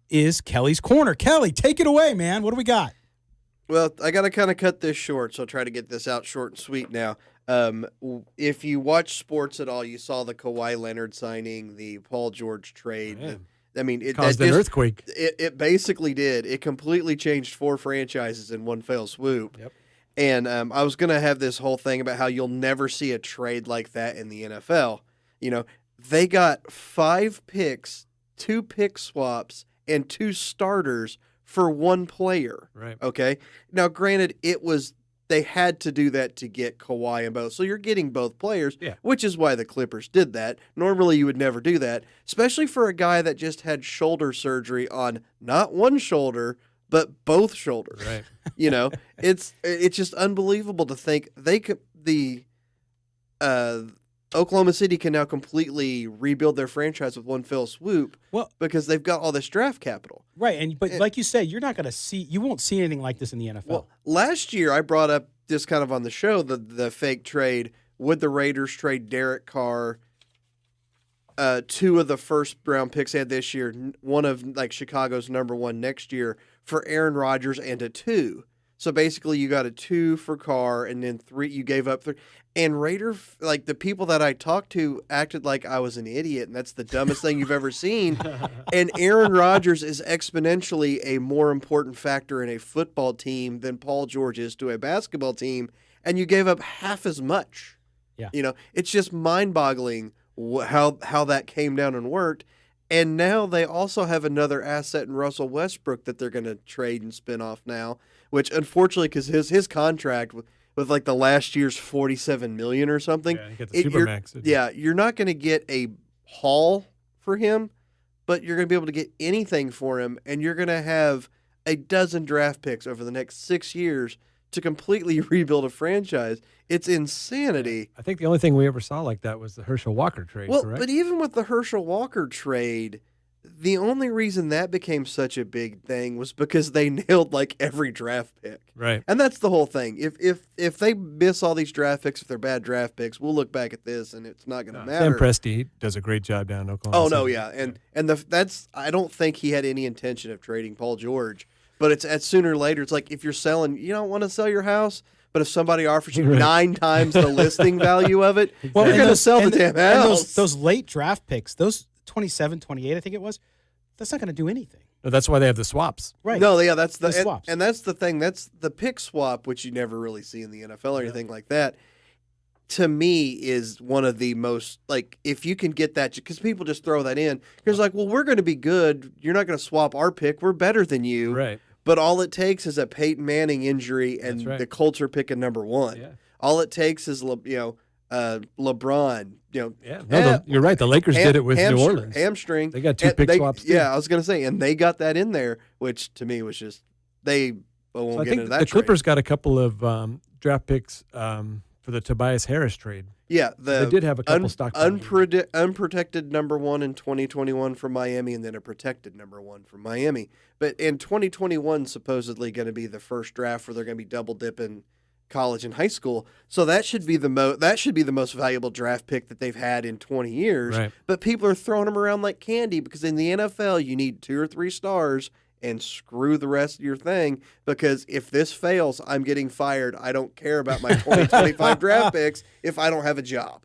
is Kelly's Corner. Kelly, take it away, man. What do we got? Well, I got to kind of cut this short, so I'll try to get this out short and sweet now. If you watch sports at all, you saw the Kawhi Leonard signing, the Paul George trade. I mean, it caused an earthquake. It basically did. It completely changed 4 franchises in one fell swoop. Yep. And I was going to have this whole thing about how you'll never see a trade like that in the NFL. You know, they got 5 picks, 2 pick swaps, and 2 starters for 1 player. Right. Okay. Now, granted, they had to do that to get Kawhi and both. So you're getting both players, which is why the Clippers did that. Normally, you would never do that, especially for a guy that just had shoulder surgery on not one shoulder, but both shoulders. Right. You know, it's just unbelievable to think Oklahoma City can now completely rebuild their franchise with one fell swoop because they've got all this draft capital. Right, but like you say, you won't see anything like this in the NFL. Well, last year I brought up this kind of on the show, the fake trade. Would the Raiders trade Derek Carr, 2 of the first round picks they had this year, one of like Chicago's number 1 next year, for Aaron Rodgers and a 2? So basically, you got a 2 for Carr, and then 3. You gave up 3. And like the people that I talked to acted like I was an idiot, and that's the dumbest thing you've ever seen. And Aaron Rodgers is exponentially a more important factor in a football team than Paul George is to a basketball team, and you gave up half as much. Yeah, you know, it's just mind-boggling how that came down and worked. And now they also have another asset in Russell Westbrook that they're going to trade and spin off now, which unfortunately, because his contract with like the last year's $47 million or something, you get the Supermax. You're not going to get a haul for him, but you're going to be able to get anything for him, and you're going to have a dozen draft picks over the next 6 years to completely rebuild a franchise. It's insanity. I think the only thing we ever saw like that was the Herschel Walker trade, correct? But even with the Herschel Walker trade, the only reason that became such a big thing was because they nailed like every draft pick. Right. And that's the whole thing. If they miss all these draft picks, if they're bad draft picks, we'll look back at this and it's not going to matter. Sam Presti does a great job down in Oklahoma. Oh, no, yeah. And that's I don't think he had any intention of trading Paul George. But it's at sooner or later, it's like if you're selling, you don't want to sell your house, but if somebody offers you 9 times the listing value of it, you're going to sell the damn house. And those late draft picks, those 27, 28, I think it was, that's not going to do anything. No, that's why they have the swaps. Right. No, yeah, that's the swaps. And that's the thing. That's the pick swap, which you never really see in the NFL or anything like that. To me, is one of the most, like, if you can get that, because people just throw that in. It's like, well, we're going to be good. You're not going to swap our pick. We're better than you. Right. But all it takes is a Peyton Manning injury and the Colts are picking number 1. Yeah. All it takes is, LeBron. You're right. The Lakers did it with New Orleans. Hamstring. They got 2 pick swaps. Too. Yeah, I was going to say, and they got that in there, which to me was just I won't get into that. The Clippers got a couple of draft picks for the Tobias Harris trade. Yeah, they did have a couple stock unprotected number 1 in 2021 from Miami, and then a protected number 1 from Miami. But in 2021, supposedly going to be the first draft where they're going to be double dipping college and high school. So that should be the most valuable draft pick that they've had in 20 years. Right. But people are throwing them around like candy because in the NFL you need 2 or 3 stars and screw the rest of your thing, because if this fails, I'm getting fired. I don't care about my 2025 draft picks if I don't have a job.